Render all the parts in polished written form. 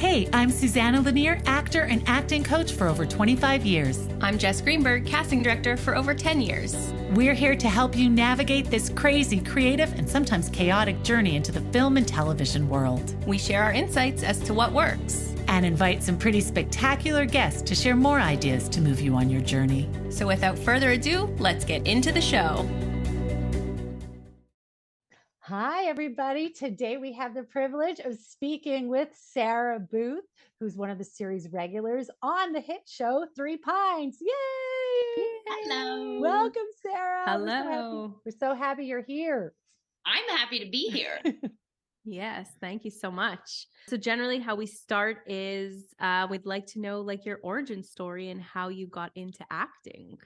Hey, I'm Susanna Lanier, actor and acting coach for over 25 years. I'm Jess Greenberg, casting director for over 10 years. We're here to help you navigate this crazy, creative, and sometimes chaotic journey into the film and television world. We share our insights as to what works. And invite some pretty spectacular guests to share more ideas to move you on your journey. So without further ado, let's get into the show. Hi, everybody. Today we have the privilege of speaking with Sarah Booth, who's one of the series regulars on the hit show Three Pines. Yay! Hello. Welcome, Sarah. Hello. We're so happy you're here. I'm happy to be here. Yes, thank you so much. So generally how we start is we'd like to know like your origin story and how you got into acting.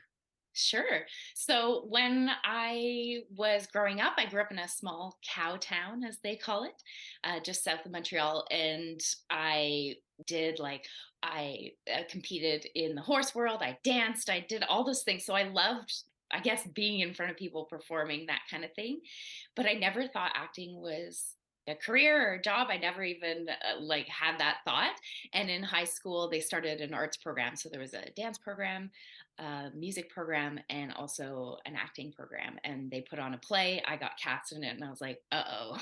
Sure. So when I was growing up, I grew up in a small cow town, as they call it, just south of Montreal. And I competed in the horse world. I danced, I did all those things. So I loved, I guess, being in front of people, performing, that kind of thing. But I never thought acting was a career or a job. I never even had that thought. And in high school, they started an arts program. So there was a dance program, music program, and also an acting program. And they put on a play. I got cast in it and I was like, uh-oh,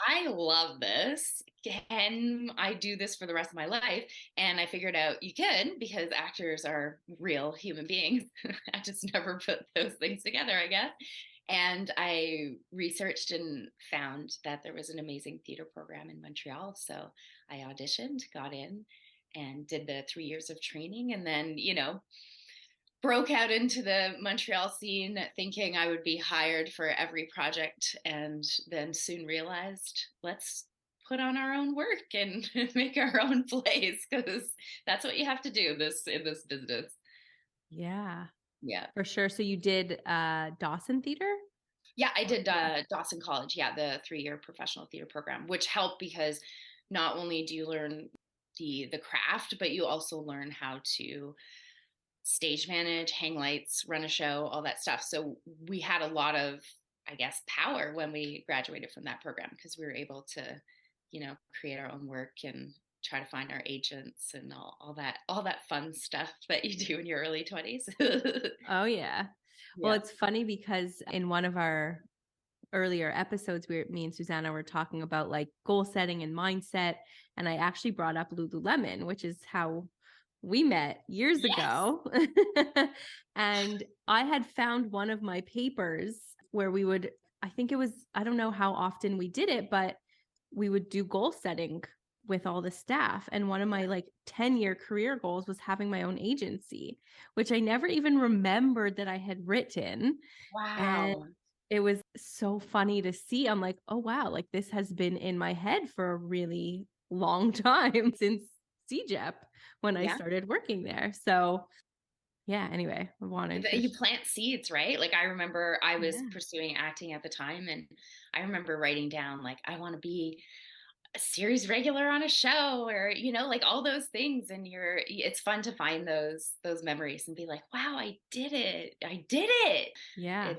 I love this. Can I do this for the rest of my life? And I figured out you could, because actors are real human beings. I just never put those things together, I guess. And I researched and found that there was an amazing theater program in Montreal. So I auditioned, got in, and did the 3 years of training. And then, broke out into the Montreal scene thinking I would be hired for every project. And then soon realized, let's put on our own work and make our own plays, because that's what you have to do in this business. Yeah. Yeah. For sure. So you did Dawson Theater? Yeah, I did Dawson College. Yeah, the 3-year professional theater program, which helped because not only do you learn the craft, but you also learn how to stage manage, hang lights, run a show, all that stuff. So we had a lot of, I guess, power when we graduated from that program, because we were able to, create our own work and try to find our agents and all that fun stuff that you do in your early 20s. Oh, yeah. Well, it's funny because in one of our earlier episodes, me and Susanna were talking about like goal setting and mindset. And I actually brought up Lululemon, which is how we met years ago. And I had found one of my papers where we would, I don't know how often we did it, but we would do goal setting with all the staff. And one of my 10-year career goals was having my own agency, which I never even remembered that I had written. Wow. And it was so funny to see. I'm like, oh, wow, this has been in my head for a really long time, since CJEP, when I started working there. So yeah, anyway, I wanted you plant seeds, right? I remember I was pursuing acting at the time, and I remember writing down, I want to be a series regular on a show, or, all those things. And it's fun to find those memories and be like, wow, I did it. Yeah.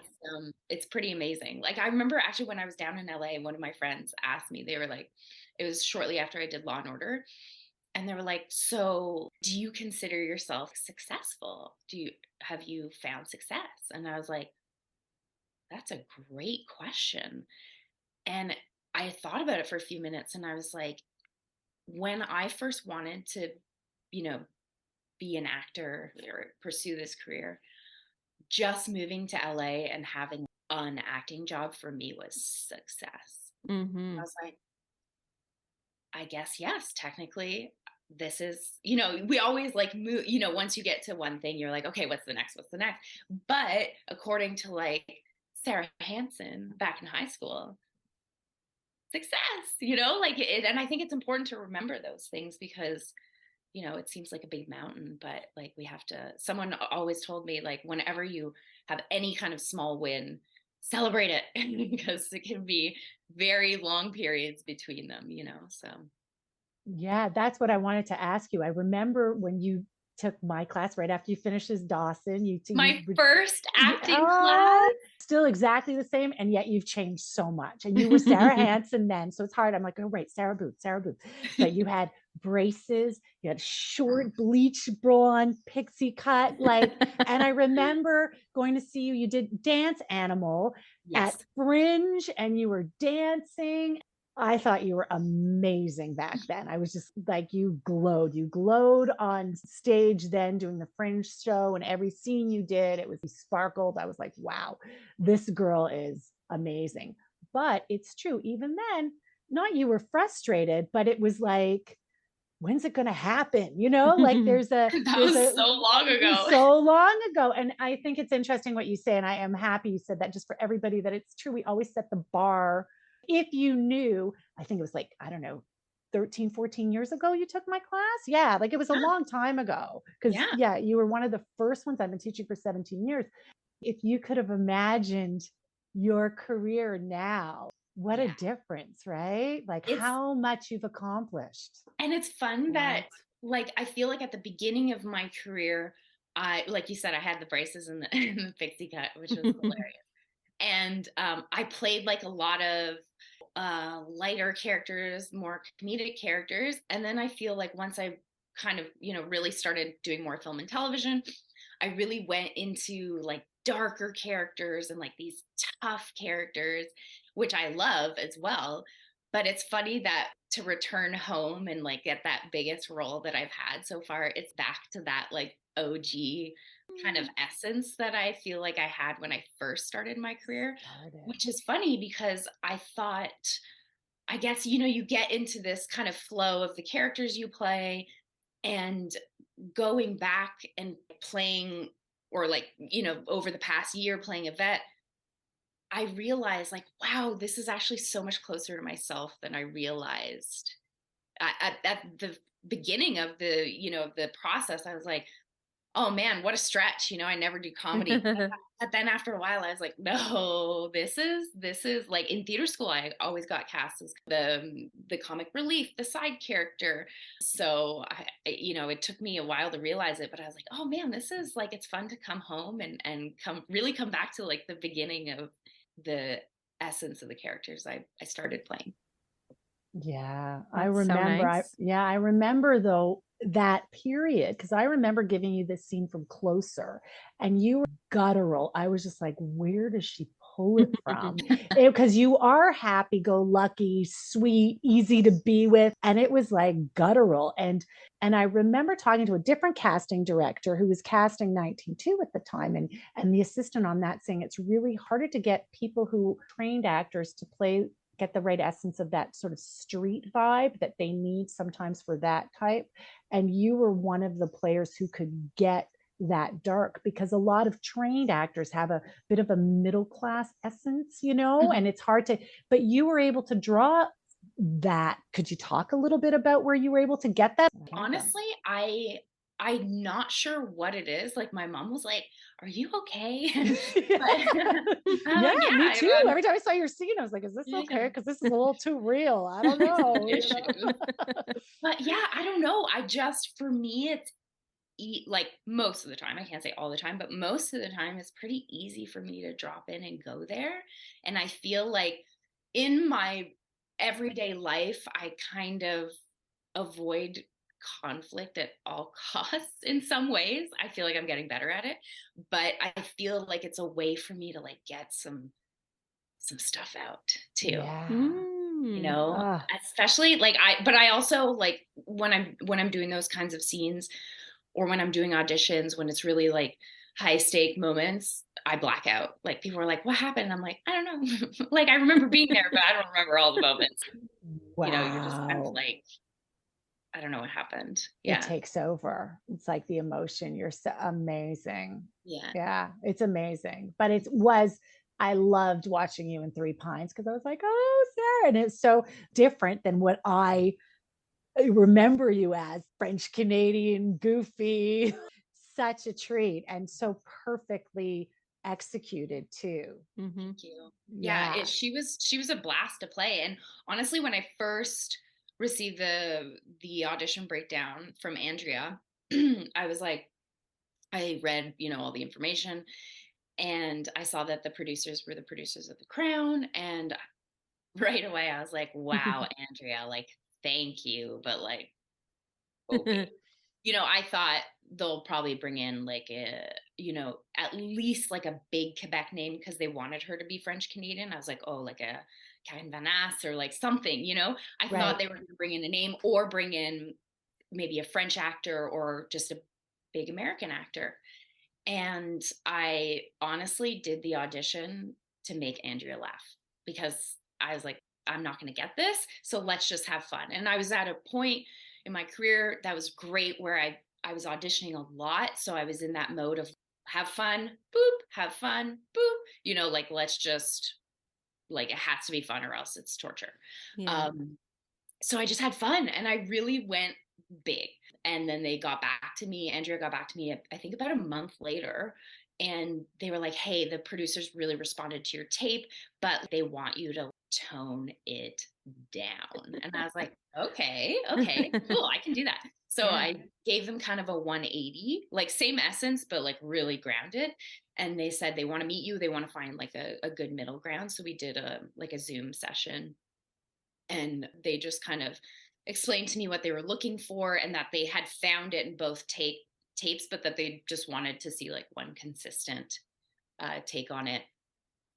It's pretty amazing. I remember actually when I was down in LA, one of my friends asked me, they were like, it was shortly after I did Law and Order. And they were like, so do you consider yourself successful? Have you found success? And I was like, that's a great question. And I thought about it for a few minutes, and I was like, when I first wanted to, be an actor or pursue this career, just moving to LA and having an acting job for me was success. Mm-hmm. I was like, I guess, yes, technically this is, we always move, once you get to one thing, you're like, okay, what's the next? But according to Sarah Hansen back in high school, success, and I think it's important to remember those things, because, it seems like a big mountain, but someone always told me, whenever you have any kind of small win, celebrate it, because it can be very long periods between them, so. Yeah, that's what I wanted to ask you. I remember when you took my class right after you finished as Dawson. My first acting class. still exactly the same, and yet you've changed so much. And you were Sarah Hansen then, so it's hard. I'm like, oh right, Sarah Booth. But you had braces, you had short bleach blonde pixie cut, like, and I remember going to see you. You did Dance Animal at Fringe, and you were dancing. I thought you were amazing back then. I was just like, you glowed on stage then doing the Fringe show, and every scene you did, it was sparkled. I was like, wow, this girl is amazing. But it's true, even then, not you were frustrated, but it was like, when's it going to happen? You know, like that was so long ago. And I think it's interesting what you say. And I am happy you said that, just for everybody, that it's true. We always set the bar. If you knew, I think it was like, I don't know, 13, 14 years ago, you took my class. Yeah. Like it was a long time ago. Cause you were one of the first ones. I've been teaching for 17 years. If you could have imagined your career now, what a difference, right? Like how much you've accomplished. And it's fun that, like, I feel like at the beginning of my career, like you said, I had the braces and the pixie cut, which was hilarious. And I played like a lot of lighter characters, more comedic characters. And then I feel like once I kind of, really started doing more film and television, I really went into like darker characters and like these tough characters, which I love as well. But it's funny that to return home and like get that biggest role that I've had so far, it's back to that like OG kind of essence that I feel like I had when I first started my career, which is funny because I thought, I guess, you get into this kind of flow of the characters you play, and going back and playing, or like, over the past year playing Yvette, I realized like, wow, this is actually so much closer to myself than I realized. At the beginning of the process, I was like, oh man, what a stretch. I never do comedy. But then after a while, I was like, no, this is like, in theater school, I always got cast as the comic relief, the side character. So it took me a while to realize it, but I was like, oh man, this is like, it's fun to come home and come back to like the beginning of the essence of the characters I started playing. Yeah, That's I remember. so nice. I remember though that period, because I remember giving you this scene from Closer, and you were guttural. I was just like, where does she pull it from? Because you are happy-go-lucky, sweet, easy to be with, and it was like guttural. And I remember talking to a different casting director who was casting 19-2 at the time, and the assistant on that saying it's really harder to get people who trained actors to get the right essence of that sort of street vibe that they need sometimes for that type. And you were one of the players who could get that dark, because a lot of trained actors have a bit of a middle class essence, and it's hard to, but you were able to draw that. Could you talk a little bit about where you were able to get that? Honestly, I'm not sure what it is. Like my mom was like, are you okay? Yeah, me too. Every time I saw your scene, I was like, is this okay? Because this is a little too real. I don't know. But yeah, I don't know. For me, it's like most of the time, I can't say all the time, but most of the time it's pretty easy for me to drop in and go there. And I feel like in my everyday life, I kind of avoid conflict at all costs in some ways. I feel like I'm getting better at it, but I feel like it's a way for me to like get some stuff out too. Especially like I also like when I'm doing those kinds of scenes, or when I'm doing auditions, when it's really like high stake moments, I black out. Like people are like, what happened? I'm like, I don't know. Like I remember being there, but I don't remember all the moments. Wow. You're just kind of like, I don't know what happened. Yeah. It takes over. It's like the emotion. You're so amazing. Yeah. Yeah. It's amazing. But I loved watching you in Three Pines, because I was like, oh, Sarah. And it's so different than what I remember you as. French Canadian, goofy, such a treat, and so perfectly executed too. Thank you. Yeah. She was a blast to play. And honestly, when I first received the audition breakdown from Andrea, I was like, I read, all the information, And I saw that the producers were the producers of The Crown. And right away I was like, wow, Andrea, like, thank you. But like, okay. I thought they'll probably bring in like at least like a big Quebec name because they wanted her to be French Canadian. I was like, oh, like a Karen Vanasse or like something, I thought they were going to bring in a name or bring in maybe a French actor or just a big American actor. And I honestly did the audition to make Andrea laugh because I was like, I'm not going to get this. So let's just have fun. And I was at a point in my career that was great where I was auditioning a lot. So I was in that mode of have fun, boop, have fun, boop, like let's just like it has to be fun or else it's torture. Yeah. So I just had fun and I really went big. And then they got back to me. Andrea got back to me, I think about a month later. And they were like, hey, the producers really responded to your tape, but they want you to tone it down. And I was like, okay, cool, I can do that. So I gave them kind of a 180, like same essence, but like really grounded. And they said they want to meet you. They want to find like a good middle ground. So we did a Zoom session and they just kind of explained to me what they were looking for and that they had found it in both tapes, but that they just wanted to see like one consistent take on it,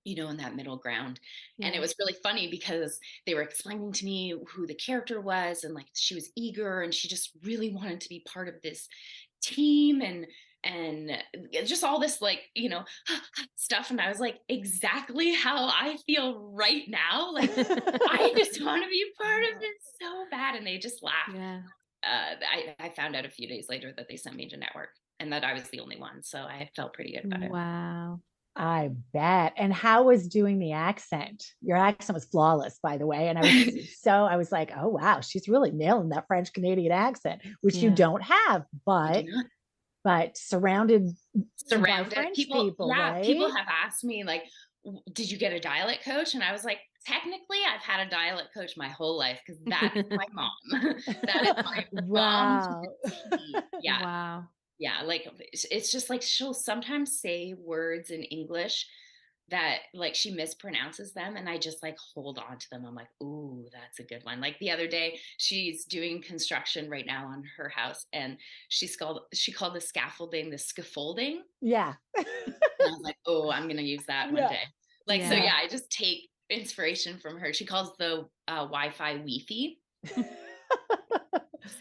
in that middle ground. Yeah. And it was really funny because they were explaining to me who the character was and like she was eager and she just really wanted to be part of this team and just all this like stuff. And I was like, exactly how I feel right now. Like I just want to be part of this so bad. And they just laughed. Yeah. I found out a few days later that they sent me to network and that I was the only one. So I felt pretty good about it. Wow. I bet. And how was doing the accent? Your accent was flawless, by the way. And I was like, oh, wow, she's really nailing that French Canadian accent, which you don't have, but surrounded by French people, right? People have asked me like, did you get a dialect coach? And I was like, technically I've had a dialect coach my whole life because that is my mom. That is my mom. Yeah. Wow. Yeah. Like it's just like she'll sometimes say words in English that like she mispronounces them and I just like hold on to them. I'm like, ooh, that's a good one. Like the other day she's doing construction right now on her house and she called the scaffolding the scaffolding. Yeah. And I was like, oh, I'm gonna use that one day. Like so I just take inspiration from her. She calls the Wi-Fi Wi-Fi. It's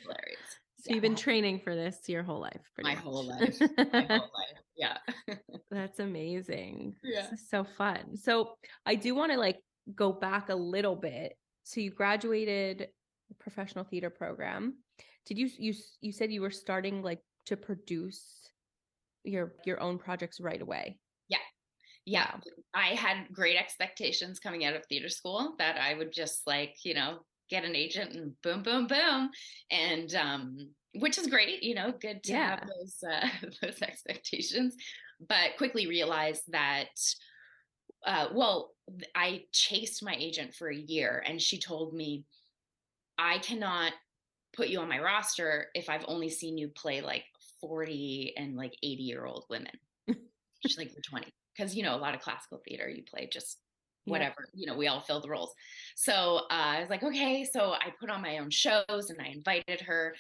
hilarious. So you've been training for this your whole life. My whole life. My whole life. Yeah. That's amazing. Yeah. This is so fun. So I do want to like go back a little bit. So you graduated the professional theater program. Did you said you were starting like to produce your own projects right away? Yeah. I had great expectations coming out of theater school that I would just like, get an agent and boom, boom, boom. And, which is great, good to have those expectations, but quickly realized that, I chased my agent for a year and she told me, I cannot put you on my roster if I've only seen you play like 40 and like 80-year-old women. She's like, you're 20. Because, a lot of classical theater, you play just whatever, we all fill the roles. So I was like, okay. So I put on my own shows and I invited her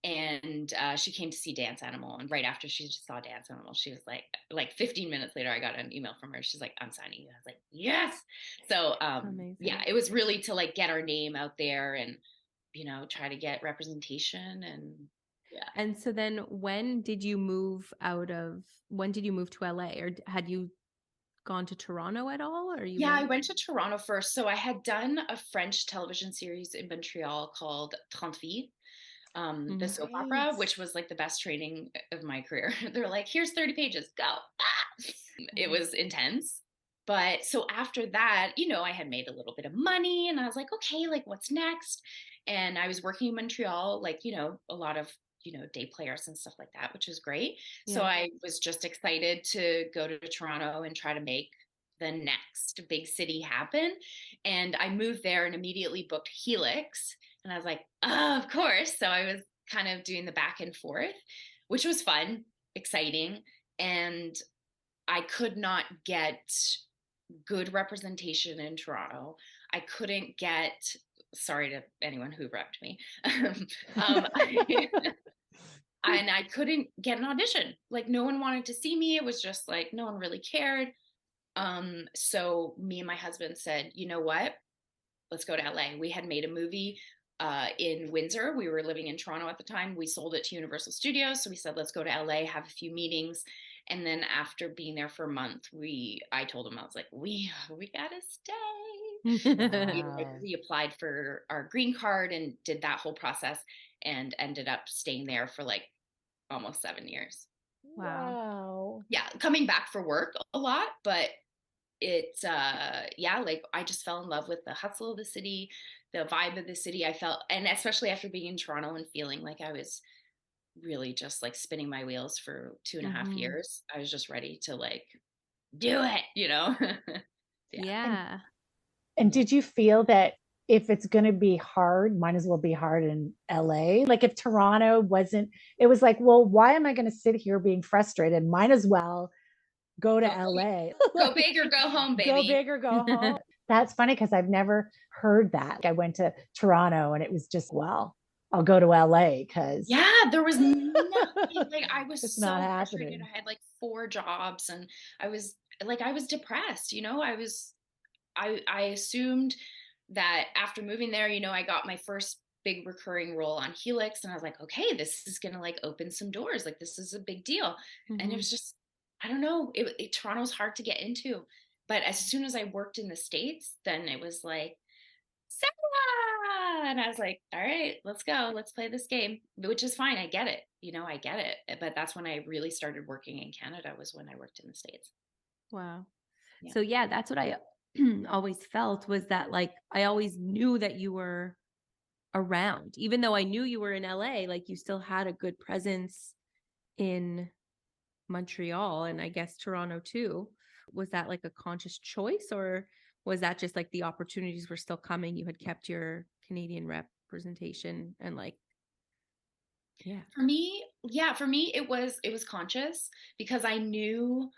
and she came to see Dance Animal. And right after she just saw Dance Animal, she was like 15 minutes later, I got an email from her. She's like, I'm signing you. I was like, yes. So it was really to like get our name out there and, try to get representation and And so then when did you move to LA or had you gone to Toronto at all? Or I went to Toronto first. So I had done a French television series in Montreal called Trente Vies, the soap opera, which was like the best training of my career. They're like, here's 30 pages, go. It was intense. But so after that, I had made a little bit of money and I was like, okay, like what's next? And I was working in Montreal, like, a lot of day players and stuff like that, which was great. So I was just excited to go to Toronto and try to make the next big city happen. And I moved there and immediately booked Helix. And I was like, oh, of course. So I was kind of doing the back and forth, which was fun, exciting. And I could not get good representation in Toronto. I couldn't get, sorry to anyone who repped me. And I couldn't get an audition. Like no one wanted to see me. It was just like, no one really cared. So me and my husband said, you know what? Let's go to LA. We had made a movie in Windsor. We were living in Toronto at the time. We sold it to Universal Studios. So we said, let's go to LA, have a few meetings. And then after being there for a month, I told him, I was like, we gotta stay. We applied for our green card and did that whole process and ended up staying there for like almost 7 years. Wow. Yeah, coming back for work a lot, but it's yeah, like I just fell in love with the hustle of the city, the vibe of the city. I felt, and especially after being in Toronto and feeling like I was really just like spinning my wheels for 2.5 years, I was just ready to like do it, you know. Yeah. And did you feel that if it's going to be hard, might as well be hard in LA? Like if Toronto wasn't, it was like, well, why am I going to sit here being frustrated? Might as well go to LA. Go big or go home, baby. Go big or go home. That's funny because I've never heard that. I went to Toronto and it was just, well, I'll go to LA because yeah, there was nothing. Like I was it's so not frustrated. happening. I had like 4 jobs and I was depressed, you know. I assumed that after moving there, you know, I got my first big recurring role on Helix and I was like, okay, this is gonna like open some doors. Like this is a big deal. And it was just, I don't know, Toronto's hard to get into. But as soon as I worked in the States, then it was like, Sarah! And I was like, all right, let's go. Let's play this game, which is fine. I get it. You know, I get it. But that's when I really started working in Canada, was when I worked in the States. Wow. Yeah. So yeah, that's what I always felt, was that like I always knew that you were around. Even though I knew you were in LA, like you still had a good presence in Montreal and I guess Toronto too. Was that like a conscious choice, or was that just like the opportunities were still coming? You had kept your Canadian representation and like, yeah. For me, it was conscious because I knew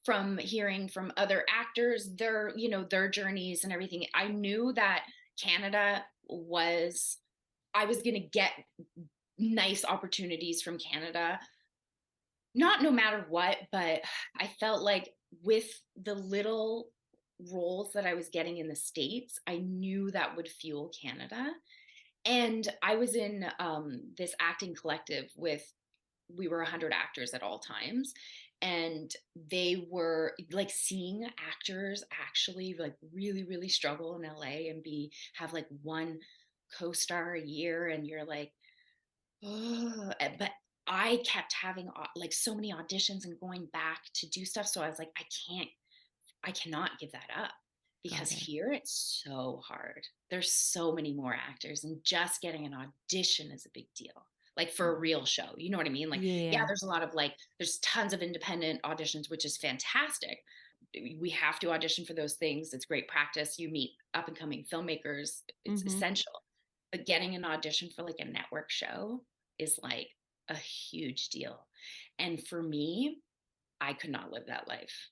from hearing from other actors, their, you know, their journeys and everything. I knew that Canada was, I was going to get nice opportunities from Canada. Not no matter what, but I felt like with the little roles that I was getting in the States, I knew that would fuel Canada. And I was in this acting collective with, we were 100 actors at all times. And they were like seeing actors actually like really, really struggle in LA and have like one co-star a year. And you're like, oh, but I kept having like so many auditions and going back to do stuff. So I was like, I cannot give that up, because here it's so hard. There's so many more actors and just getting an audition is a big deal. Like for a real show, you know what I mean? Like, yeah, there's a lot of like, there's tons of independent auditions, which is fantastic. We have to audition for those things. It's great practice. You meet up and coming filmmakers. It's essential. But getting an audition for like a network show is like a huge deal. And for me, I could not live that life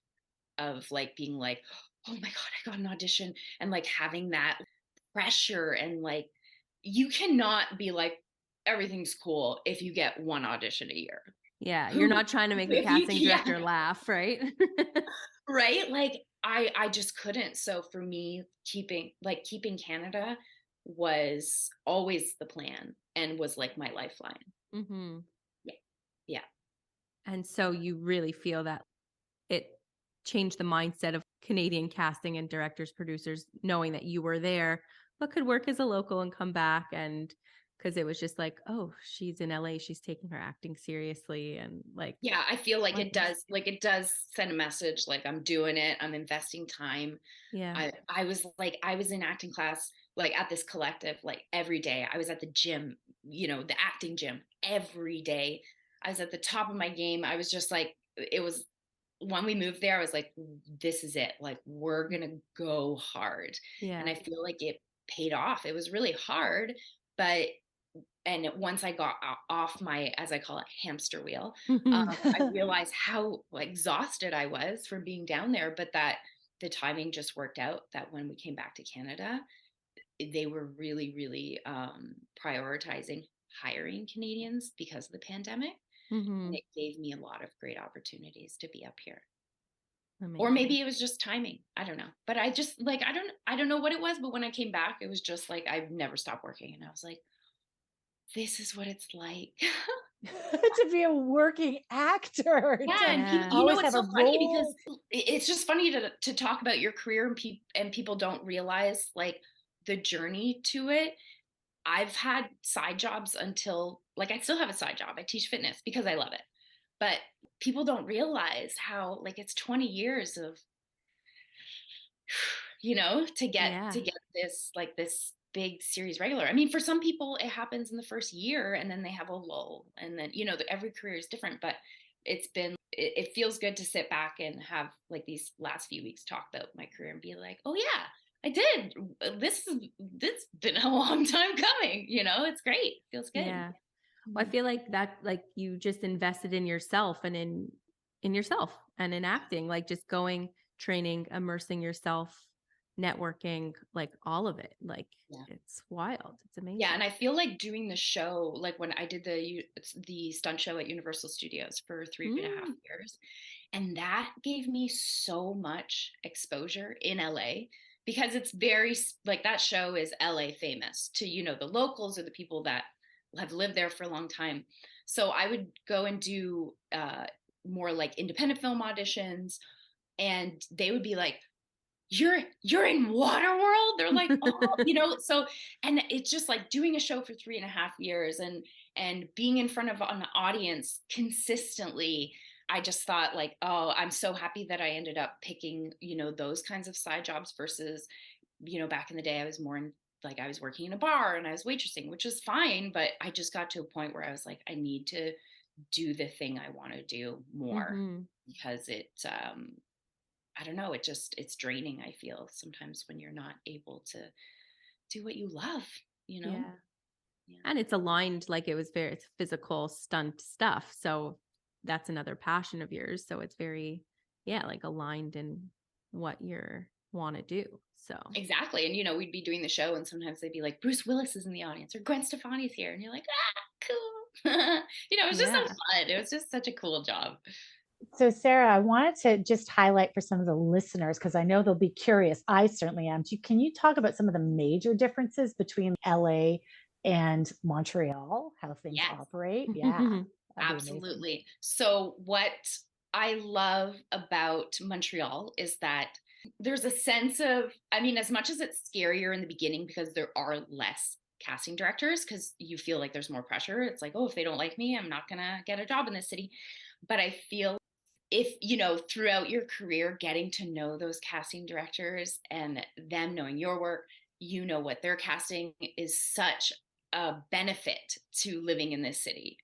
of like being like, oh my God, I got an audition, and like having that pressure. And like, you cannot be like, everything's cool if you get one audition a year. Yeah. You're not trying to make the casting director laugh, right? Right. Like I just couldn't. So for me, keeping Canada was always the plan and was like my lifeline. Yeah. And so you really feel that it changed the mindset of Canadian casting and directors, producers, knowing that you were there, but could work as a local and come back. And because it was just like, oh, she's in LA, she's taking her acting seriously. And like, yeah, I feel like it does send a message. Like, I'm doing it. I'm investing time. Yeah. I was in acting class, like at this collective, like every day. I was at the gym, you know, the acting gym every day. I was at the top of my game. I was just like, it was, when we moved there, I was like, this is it. Like, we're going to go hard. Yeah. And I feel like it paid off. It was really hard, but and once I got off my, as I call it, hamster wheel, Mhm. I realized how exhausted I was from being down there, but that the timing just worked out that when we came back to Canada, they were really, really prioritizing hiring Canadians because of the pandemic. And Mhm. it gave me a lot of great opportunities to be up here. Or Amazing. maybe it was just timing. I don't know. But I just like, I don't know what it was, but when I came back, it was just like I've never stopped working. And I was like, this is what it's like. To be a working actor, Yeah, to and people, Yeah. you know, always it's have a so funny because role. it's just funny to talk about your career and people don't realize like the journey to it. I've had side jobs until like I still have a side job. I teach fitness because I love it. But people don't realize how like it's 20 years of Yeah. to get this like this big series regular. I mean, for some people it happens in the first year and then they have a lull and then every career is different, but it feels good to sit back and have like these last few weeks talk about my career and be like, oh yeah, I did this been a long time coming. It's great, it feels good. Yeah. Well, I feel like that, like you just invested in yourself and in yourself and in acting, like just going, training, immersing yourself, networking, like all of it. Like Yeah. it's wild. It's Yeah, amazing. and I feel like doing the show, like when I did the stunt show at Universal Studios for 3.5 Mm. years, and that gave me so much exposure in LA because it's like that show is LA famous to the locals or the people that have lived there for a long time. So I would go and do more like independent film auditions, and they would be like, you're in Waterworld. They're like, oh, so, and it's just like doing a show for 3.5 years and being in front of an audience consistently. I just thought like, oh, I'm so happy that I ended up picking those kinds of side jobs versus back in the day I was more in, like, I was working in a bar and I was waitressing, which is fine, but I just got to a point where I was like, I need to do the thing I want to do more Hmm. because I don't know, it's draining, I feel sometimes when you're not able to do what you love, you know? Yeah. Yeah. And it's aligned, like it's physical stunt stuff. So that's another passion of yours. So it's very, yeah, like aligned in what you want to do. So Exactly. And we'd be doing the show and sometimes they'd be like, Bruce Willis is in the audience or Gwen Stefani's here. And you're like, cool. It was just so yeah. fun. It was just such a cool job. So, Sarah, I wanted to just highlight for some of the listeners because I know they'll be curious. I certainly am. Can you talk about some of the major differences between LA and Montreal, how things Yes. operate? Yeah, that'd be amazing. Absolutely. So, what I love about Montreal is that there's a sense of, I mean, as much as it's scarier in the beginning because there are less casting directors, because you feel like there's more pressure. It's like, oh, if they don't like me, I'm not going to get a job in this city. But I feel if, throughout your career, getting to know those casting directors and them knowing your work, what they're casting is such a benefit to living in this city.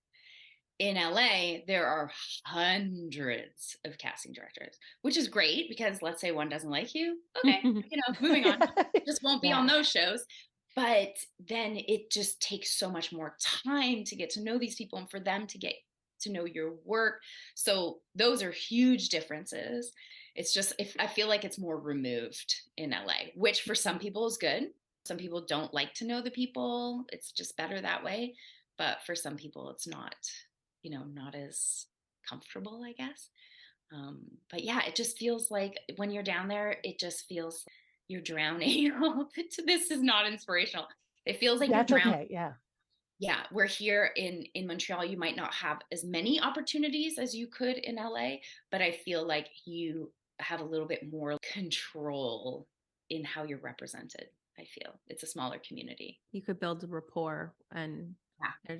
In LA, there are hundreds of casting directors, which is great because let's say one doesn't like you. Okay, moving on. Just won't be on Yeah. those shows. But then it just takes so much more time to get to know these people and for them to get to know your work. So those are huge differences. It's just, if I feel like it's more removed in LA, which for some people is good. Some people don't like to know the people. It's just better that way. But for some people, it's not as comfortable, I guess. But yeah, it just feels like when you're down there, it just feels like you're drowning. This is not inspirational. It feels like you're That's drowning. okay. Yeah. Yeah, we're here in Montreal. You might not have as many opportunities as you could in LA, but I feel like you have a little bit more control in how you're represented. I feel it's a smaller community. You could build a rapport and Yeah.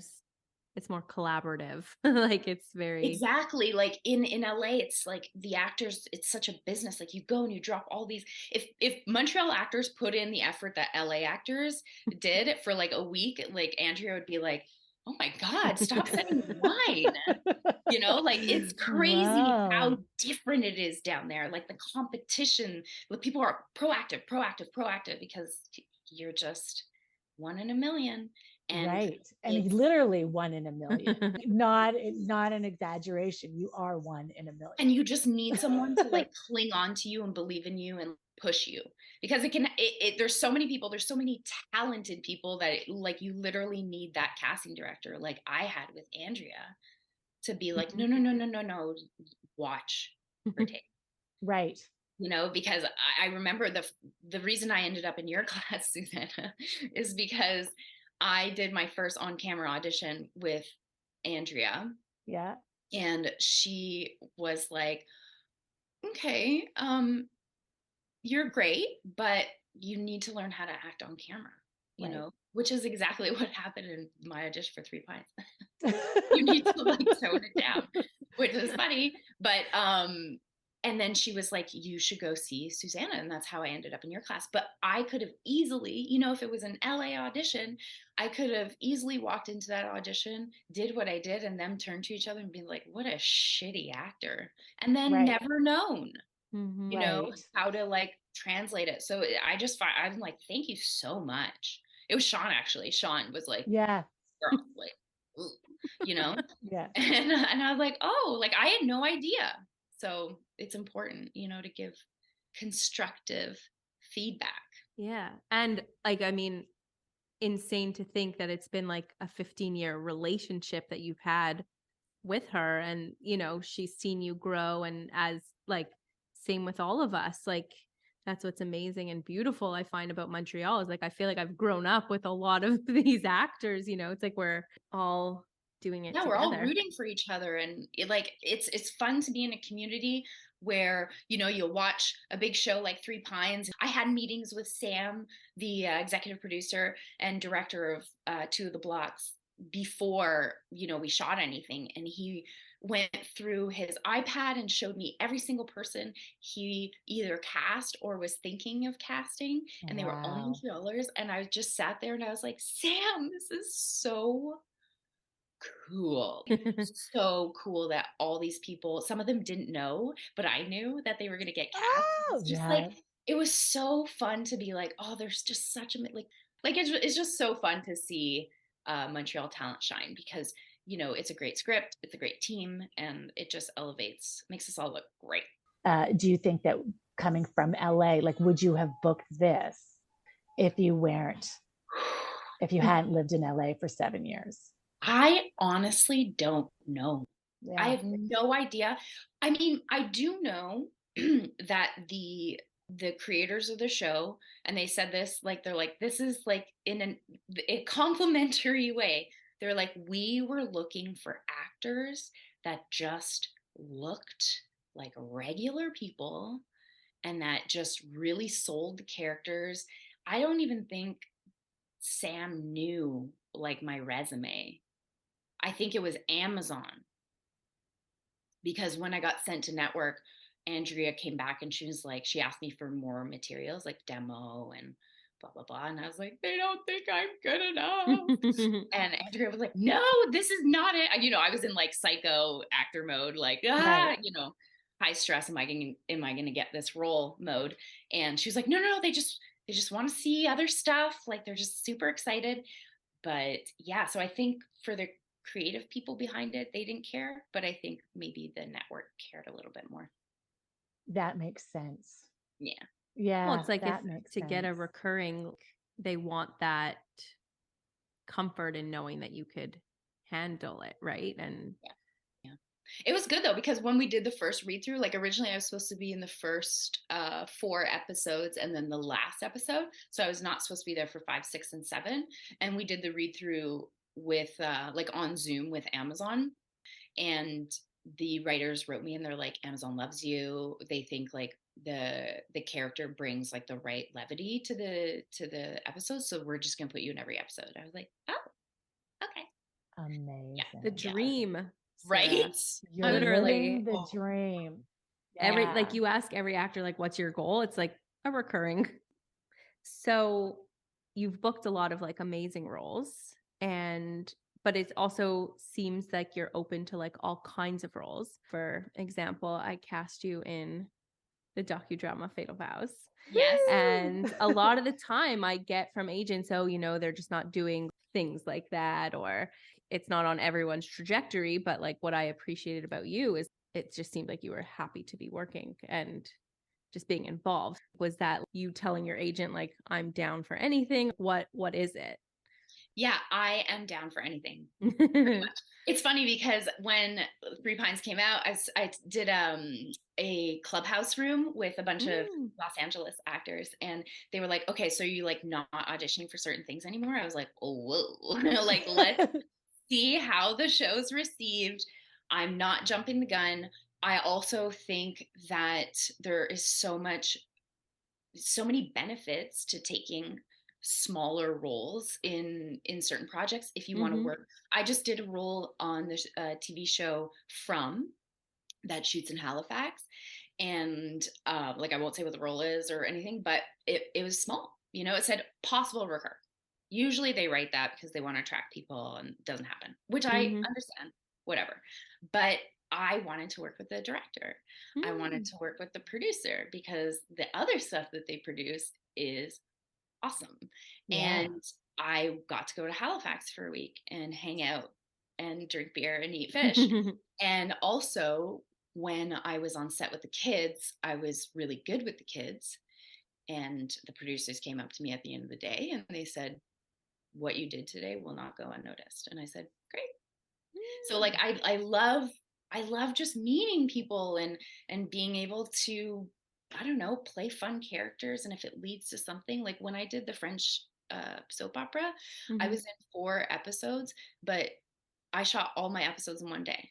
it's more collaborative. Like it's very, Exactly. Like in LA, it's like the actors, it's such a business. Like you go and you drop all these. If Montreal actors put in the effort that LA actors did for like a week, like Andrea would be like, oh my God, stop sending wine. Like it's crazy Wow. how different it is down there. Like the competition, like people are proactive because you're just one in a million. And right. And it's literally 1 in a million. Not an exaggeration. You are 1 in a million. and you just need someone to like cling on to you and believe in you and push you, because there's so many people, there's so many talented people that like you literally need that casting director like I had with Andrea to be like, no, no, no, no, no, no, watch her take. Right. Because I remember the reason I ended up in your class, Susanna, is because I did my first on-camera audition with Andrea. Yeah. And she was like, okay, you're great, but you need to learn how to act on camera, Right. which is exactly what happened in my audition for Three Pines. You need to like tone it down, which is funny. But and then she was like, you should go see Susanna. And that's how I ended up in your class. But I could have easily, if it was an LA audition, I could have easily walked into that audition, did what I did, and them turn to each other and be like, what a shitty actor. And then Right. never known, Right. how to like translate it. So I'm like, thank you so much. It was Sean, actually. Sean was like, Yeah. girl, like, ooh, Yeah. and I was like, oh, like I had no idea. So it's important, to give constructive feedback. Yeah. And like, I mean, insane to think that it's been like a 15-year relationship that you've had with her, and she's seen you grow, and as like same with all of us, like that's what's amazing and beautiful I find about Montreal is like I feel like I've grown up with a lot of these actors. It's like we're all doing it Yeah, together. we're all rooting for each other, and it's fun to be in a community where you'll watch a big show like Three Pines. I had meetings with Sam, the executive producer and director of Two of the Blocks, before we shot anything, and he went through his iPad and showed me every single person he either cast or was thinking of casting, and they were all Wow. Montrealers. And I just sat there and I was like, Sam, this is so cool. So cool that all these people, some of them didn't know, but I knew that they were going to get cast. Oh, It's just yeah. like, it was so fun to be like, oh, there's just such a, it's just so fun to see Montreal talent shine, because, it's a great script, it's a great team, and it just makes us all look great. Do you think that coming from LA, like, would you have booked this if you hadn't lived in LA for 7 years? I honestly don't know. Yeah. I have no idea. I mean, I do know that the creators of the show, and they said this, like, they're like, this is like in a complimentary way. They're like, we were looking for actors that just looked like regular people and that just really sold the characters. I don't even think Sam knew like my resume. I think it was Amazon, because when I got sent to network, Andrea came back and she was like, she asked me for more materials like demo and blah, blah, blah. And I was like, they don't think I'm good enough. And Andrea was like, no, this is not it. I was in like psycho actor mode, like, Right. high stress. Am I going to get this role mode? And she was like, no, they just want to see other stuff. Like, they're just super excited. But yeah, so I think for the creative people behind it, they didn't care, but I think maybe the network cared a little bit more. That makes sense. Yeah. Yeah. Well, it's like that makes sense. get a recurring, they want that comfort in knowing that you could handle it, right? And yeah. It was good though, because when we did the first read through, like originally I was supposed to be in the first 4 episodes and then the last episode. So I was not supposed to be there for 5, 6, and 7. And we did the read through with like on Zoom with Amazon, and the writers wrote me and they're like, Amazon loves you. They think like the character brings like the right levity to the episode. So we're just gonna put you in every episode. I was like, oh, okay. Amazing. Yeah. The dream. Right? You're literally living the dream. Every like you ask every actor, like, what's your goal? It's like a recurring. So you've booked a lot of like amazing roles, but it also seems like you're open to like all kinds of roles. For example, I cast you in the docudrama Fatal Vows. Yes. And a lot of the time I get from agents, oh, they're just not doing things like that, or it's not on everyone's trajectory. But like what I appreciated about you is it just seemed like you were happy to be working and just being involved. Was that you telling your agent, like, I'm down for anything? What is it? Yeah, I am down for anything. Pretty much. It's funny because when Three Pines came out, I did a clubhouse room with a bunch of Los Angeles actors, and they were like, "Okay, so you like not auditioning for certain things anymore?" I was like, "Oh, whoa!" Like, let's see how the show's received. I'm not jumping the gun. I also think that there is so many benefits to taking smaller roles in certain projects if you want to work. I just did a role on the TV show From that shoots in Halifax, and like I won't say what the role is or anything, but it was small. It said possible recur. Usually they write that because they want to attract people, and it doesn't happen, which I understand. Whatever, but I wanted to work with the director. I wanted to work with the producer because the other stuff that they produce is awesome. Yeah. And I got to go to Halifax for a week and hang out and drink beer and eat fish. And also, when I was on set with the kids, I was really good with the kids. And the producers came up to me at the end of the day and they said, "What you did today will not go unnoticed." And I said, "Great." So like I love just meeting people and being able to, I don't know, play fun characters. And if it leads to something, like when I did the French soap opera, I was in 4 episodes, but I shot all my episodes in one day.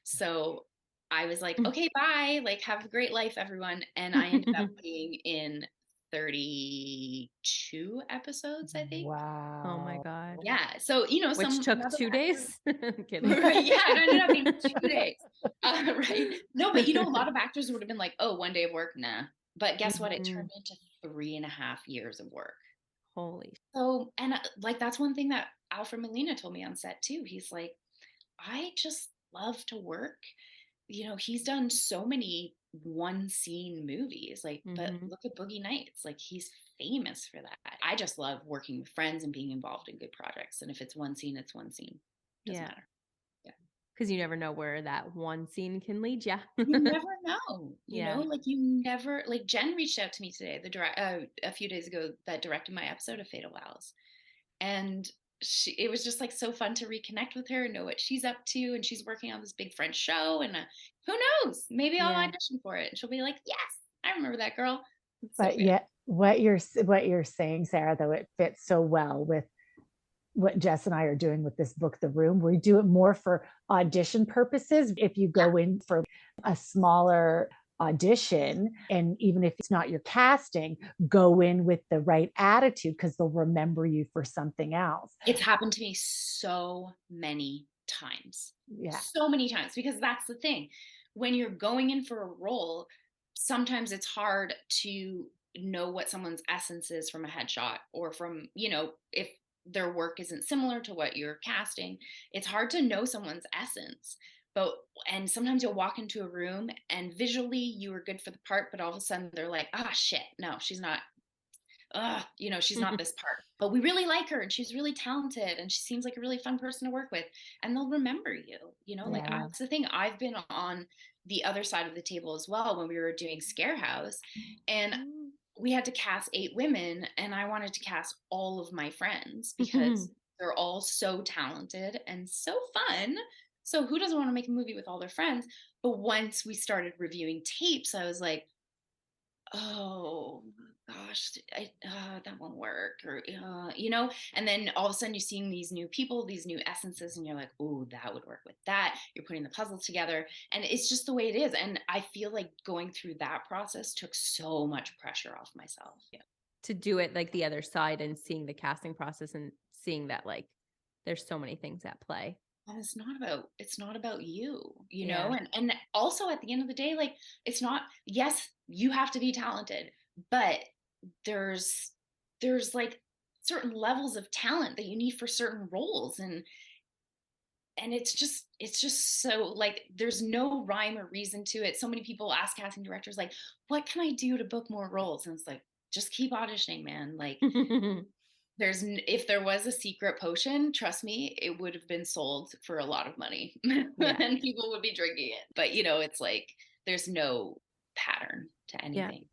So I was like, "Okay, bye. Like, have a great life, everyone." And I ended up being in 32 episodes, I think. Wow. Oh my God. Yeah. So, Which took another 2 actor- days. I'm kidding. Right, yeah, it ended up being 2 days. Right. No, but a lot of actors would have been like, "Oh, one day of work, nah." But guess what? It turned into 3.5 years of work. Holy. So, and like that's one thing that Alfred Molina told me on set too. He's like, "I just love to work." He's done so many one scene movies, like, but look at Boogie Nights. Like, he's famous for that. I just love working with friends and being involved in good projects. And if it's one scene, it's one scene. Doesn't matter. Because you never know where that one scene can lead you. You never know, Yeah. like you never, like Jen reached out to me today, a few days ago, that directed my episode of Fatal Vows. And it was just like so fun to reconnect with her and know what she's up to. And she's working on this big French show, and who knows, maybe I'll audition for it. And she'll be like, "Yes, I remember that girl." But yet what you're saying, Sarah, though, it fits so well with what Jess and I are doing with this book, The Room. We do it more for audition purposes. If you go in for a smaller audition, and even if it's not your casting, go in with the right attitude because they'll remember you for something else. It's happened to me so many times. Yeah. So many times, because that's the thing. When you're going in for a role, sometimes it's hard to know what someone's essence is from a headshot, or from, if their work isn't similar to what you're casting, it's hard to know someone's essence. And sometimes you'll walk into a room and visually you were good for the part, but all of a sudden they're like, "Ah, shit, no, she's not. She's not this part, but we really like her and she's really talented and she seems like a really fun person to work with." And they'll remember you, like that's the thing. I've been on the other side of the table as well when we were doing Scarehouse, and we had to cast 8 women, and I wanted to cast all of my friends because they're all so talented and so fun. So who doesn't want to make a movie with all their friends? But once we started reviewing tapes, I was like, "Oh gosh, that won't work," or and then all of a sudden you're seeing these new people, these new essences, and you're like, "Oh, that would work with that." You're putting the puzzle together, and it's just the way it is. And I feel like going through that process took so much pressure off myself. To do it like the other side and seeing the casting process and seeing that like there's so many things at play. And it's not about you, know, and also at the end of the day, like, it's not, yes, you have to be talented, but there's like certain levels of talent that you need for certain roles. And and it's just so like there's no rhyme or reason to it. So many people ask casting directors like, what can I do to book more roles? And it's like, just keep auditioning, man. Like if there was a secret potion, trust me, it would have been sold for a lot of money Yeah. and people would be drinking it. But it's like there's no pattern to Yeah. anything.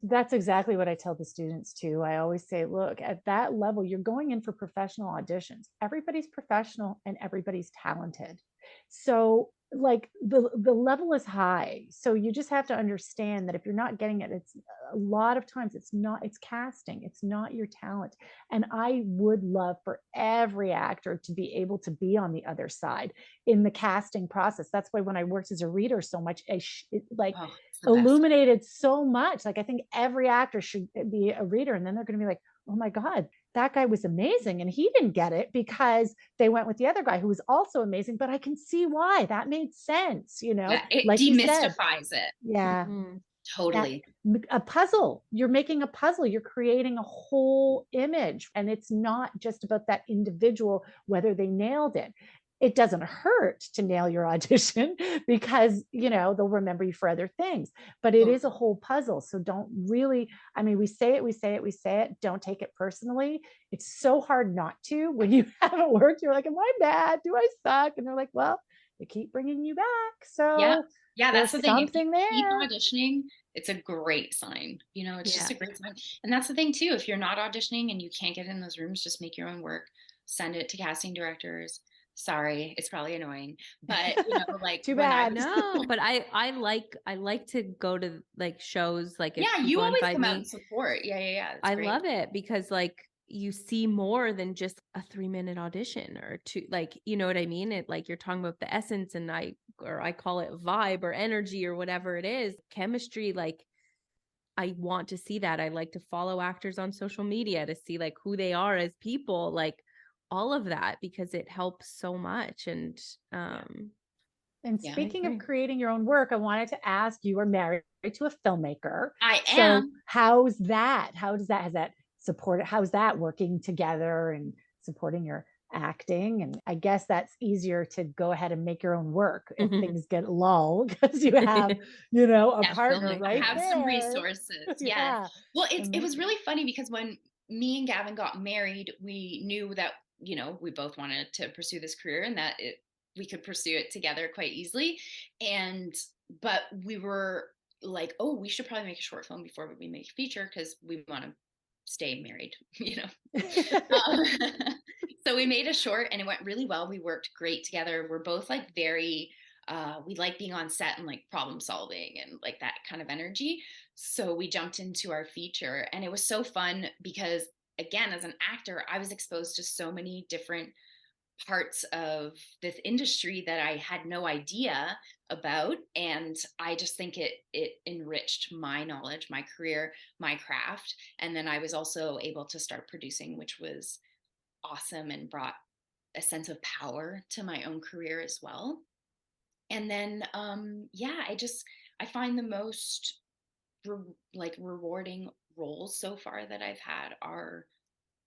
That's exactly what I tell the students too. I always say, look, at that level, you're going in for professional auditions. Everybody's professional and everybody's talented. So like the level is high. So you just have to understand that if you're not getting it, it's a lot of times it's casting, it's not your talent. And I would love for every actor to be able to be on the other side in the casting process. That's why when I worked as a reader so much, like Oh, it's the best. illuminated so much. Like I think every actor should be a reader, and then they're going to be like, oh my God, that guy was amazing. And he didn't get it because they went with the other guy who was also amazing. But I can see why that made sense, Yeah, it like you said. demystifies it. Yeah. Mhm. That Totally. a puzzle. You're making a puzzle. You're creating a whole image. And it's not just about that individual, whether they nailed it. It doesn't hurt to nail your audition because, they'll remember you for other things, but it is a whole puzzle. So don't really, I mean, we say it. Don't take it personally. It's so hard not to when you haven't worked. You're like, am I bad? Do I suck? And they're like, well, they keep bringing you back. Yeah. So Yeah, that's there's the thing. If you something keep there. auditioning, it's a great sign. It's just Yeah. a great sign. And that's the thing too. If you're not auditioning and you can't get in those rooms, just make your own work. Send it to casting directors. Sorry, it's probably annoying, but like Too when I bad. was No, but I like to go to like shows, like if yeah, you people always invite come out me. and support. Yeah. It's I great. love it because like you see more than just a 3-minute audition or two, like, you know what I mean? It like you're talking about the essence, and I call it vibe or energy or whatever it is, chemistry. Like I want to see that. I like to follow actors on social media to see like who they are as people, like all of that, because it helps so much. And And Yeah, I speaking of agree. creating your own work, I wanted to ask, you are married to a filmmaker. I So am. how's that? Has that supported? How's that working together and supporting your acting? And I guess that's easier to go ahead and make your own work if things get lull because you have, a Yeah, partner Filmmaker. right have some there. resources. Yeah. Yeah. Well, it was Amazing. really funny because when me and Gavin got married, we knew that, we both wanted to pursue this career and that we could pursue it together quite easily. And, but we were like, oh, we should probably make a short film before we make a feature because we want to stay married. Um, so we made a short and it went really well. We worked great together. We're both like very, we like being on set and like problem solving and like that kind of energy. So we jumped into our feature and it was so fun because, again, as an actor, I was exposed to so many different parts of this industry that I had no idea about. And I just think it enriched my knowledge, my career, my craft. And then I was also able to start producing, which was awesome and brought a sense of power to my own career as well. And then yeah, I find the most rewarding roles so far that I've had are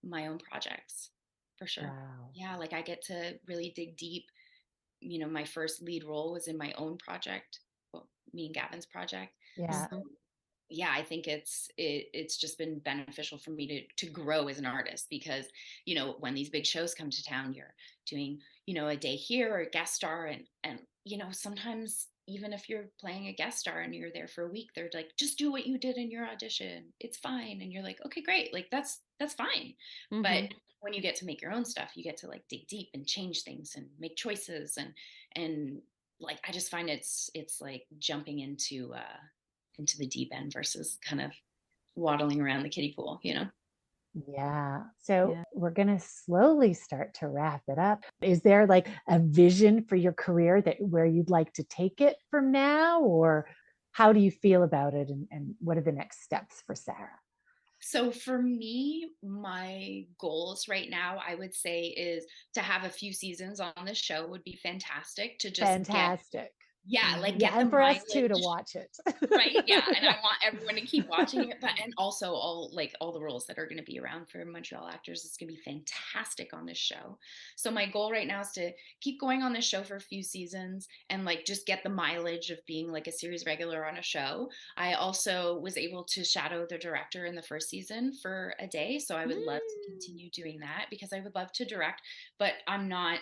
my own projects, for sure. Wow. Yeah, like I get to really dig deep. My first lead role was in my own project, well, me and Gavin's project. Yeah. So yeah, I think it's just been beneficial for me to grow as an artist because when these big shows come to town, you're doing a day here or a guest star, and sometimes even if you're playing a guest star and you're there for a week, they're like, just do what you did in your audition, it's fine. And you're like, okay, great, like that's fine. But when you get to make your own stuff, you get to like dig deep and change things and make choices, and like I just find it's like jumping into the deep end versus kind of waddling around the kiddie pool. Yeah. So Yeah. we're going to slowly start to wrap it up. Is there like a vision for your career that where you'd like to take it from now, or how do you feel about it? And what are the next steps for Sarah? So for me, my goals right now, I would say, is to have a few seasons on the show would be fantastic to just get Fantastic. Yeah, like Yeah, get the and for us too to mileage. watch it. Right, yeah, and Yeah. I want everyone to keep watching it, but and also all the roles that are gonna be around for Montreal actors, it's gonna be fantastic on this show. So my goal right now is to keep going on this show for a few seasons and, like, just get the mileage of being, like, a series regular on a show. I also was able to shadow the director in the first season for a day, so I would love to Mm. continue doing that because I would love to direct, but I'm not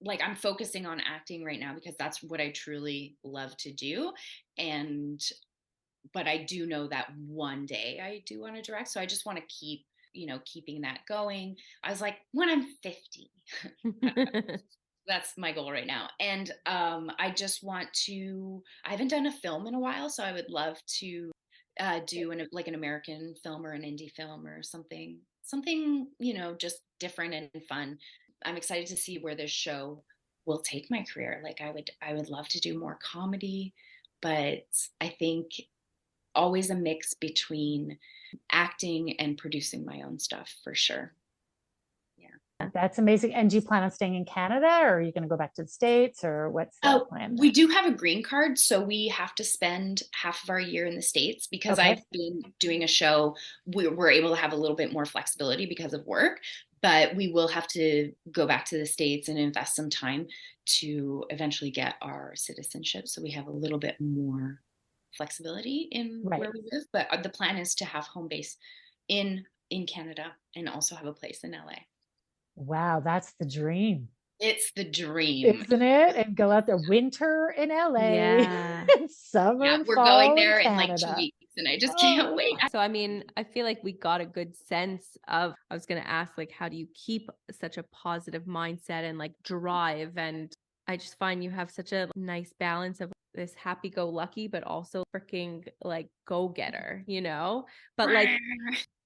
like I'm focusing on acting right now because that's what I truly love to do. And but I do know that one day I do want to direct. So I just want to keep, keeping that going. I was like, when I'm 50, that's my goal right now. And I just want to, I haven't done a film in a while. So I would love to do an American film or an indie film or something, just different and fun. I'm excited to see where this show will take my career. Like I would love to do more comedy, but I think always a mix between acting and producing my own stuff for sure. Yeah. That's amazing. And do you plan on staying in Canada, or are you going to go back to the States, or what's the Oh, plan we there? do have a green card, so we have to spend half of our year in the States because Okay. I've been doing a show. We're able to have a little bit more flexibility because of work, but we will have to go back to the States and invest some time to eventually get our citizenship. So we have a little bit more flexibility in Right. where we live, but the plan is to have home base in Canada and also have a place in LA. Wow, that's the dream, It's the dream. isn't it? And go out there winter in LA Yeah. and summer Yeah, and we're going fall in there in like 2 Canada. weeks and I just can't Oh, wait. So, I mean, I feel like we got a good sense of, I was going to ask, like, how do you keep such a positive mindset and like drive? And I just find you have such a nice balance of this happy go lucky, but also freaking like go getter, you know? But like,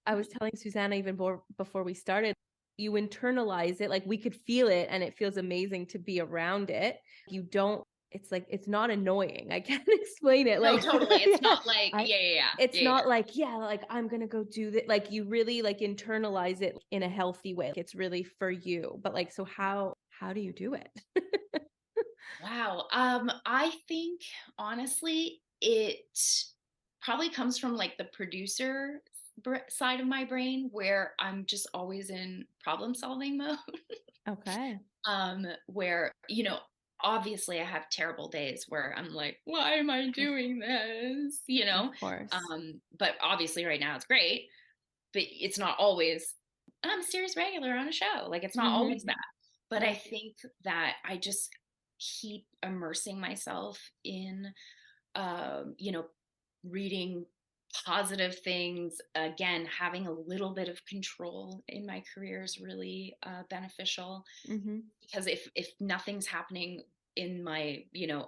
I was telling Susanna even before we started, you internalize it, like we could feel it and it feels amazing to be around it. You don't, it's like, it's not annoying. I can't explain it. No, Like, totally. It's yeah. not like I, yeah, yeah, yeah. it's Yeah, yeah. not like, yeah, like I'm gonna go do that. Like you really like internalize it in a healthy way. It's really for you. But like, so how do you do it? Wow. I think honestly, it probably comes from like the producer side of my brain where I'm just always in problem solving mode. Okay. Where, obviously I have terrible days where I'm like, why am I doing this? Of course. But obviously right now it's great, but it's not always I'm a series regular on a show. Like it's not Mm-hmm. always that. But I Yeah. think that I just keep immersing myself in you know, reading positive things. Again, having a little bit of control in my career is really beneficial Mm-hmm. because if nothing's happening in my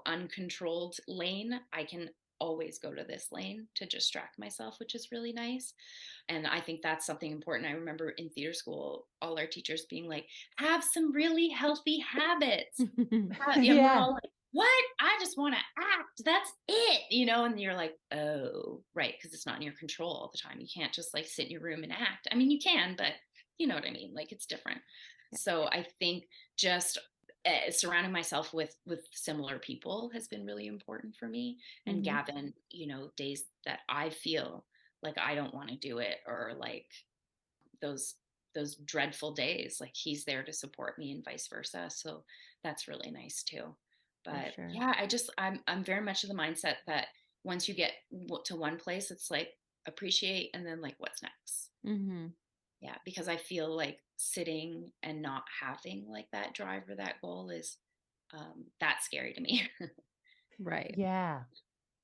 uncontrolled lane, I can always go to this lane to distract myself, which is really nice. And I think that's something important. I remember in theater school all our teachers being like, have some really healthy habits. And we're yeah. all like, what? I just want to act, that's it. And you're like, oh right, because it's not in your control all the time. You can't just like sit in your room and act. I mean, you can, but you know what I mean, like it's different. So I think just surrounding myself with similar people has been really important for me. And Mm-hmm. Gavin, days that I feel like I don't want to do it, or like those dreadful days, like he's there to support me and vice versa. So that's really nice too. For But sure. yeah, I'm very much of the mindset that once you get to one place, it's like appreciate and then like what's next. Mm-hmm. Yeah, because I feel like sitting and not having like that drive or that goal is that's scary to me. Right. Yeah.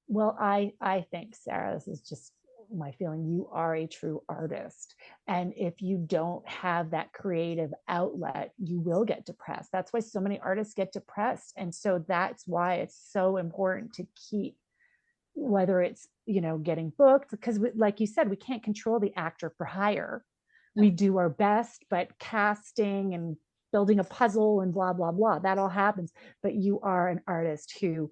Well, I think, Sarah, this is just my feeling. You are a true artist. And if you don't have that creative outlet, you will get depressed. That's why so many artists get depressed. And so that's why it's so important to keep, whether it's, getting booked, because like you said, we can't control the actor for hire. We do our best, but casting and building a puzzle and blah, blah, blah, that all happens. But you are an artist who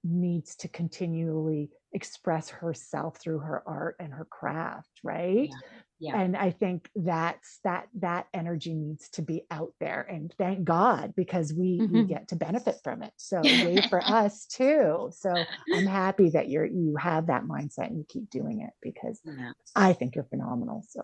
needs to continually express herself through her art and her craft, right? Yeah. Yeah. And I think that's that energy needs to be out there. And thank God, because we get to benefit from it. So yay for us too. So I'm happy that you have that mindset and you keep doing it, because Yeah. I think you're phenomenal. So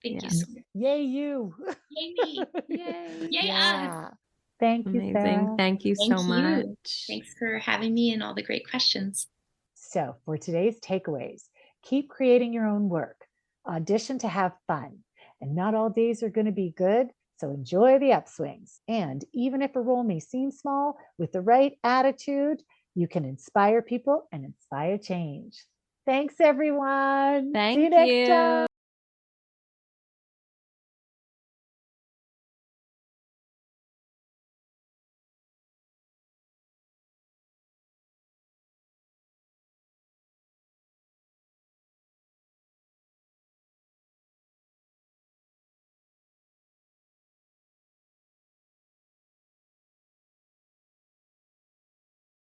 Thank you Yeah. so much. yay you. Yay me. Yay. Yay us. Yeah. Thank you, Amazing. Sarah. Thank you Thank so you. much. Thanks for having me and all the great questions. So for today's takeaways, keep creating your own work, audition to have fun, and not all days are going to be good. So enjoy the upswings. And even if a role may seem small, with the right attitude, you can inspire people and inspire change. Thanks, everyone. See you Thank next you. time.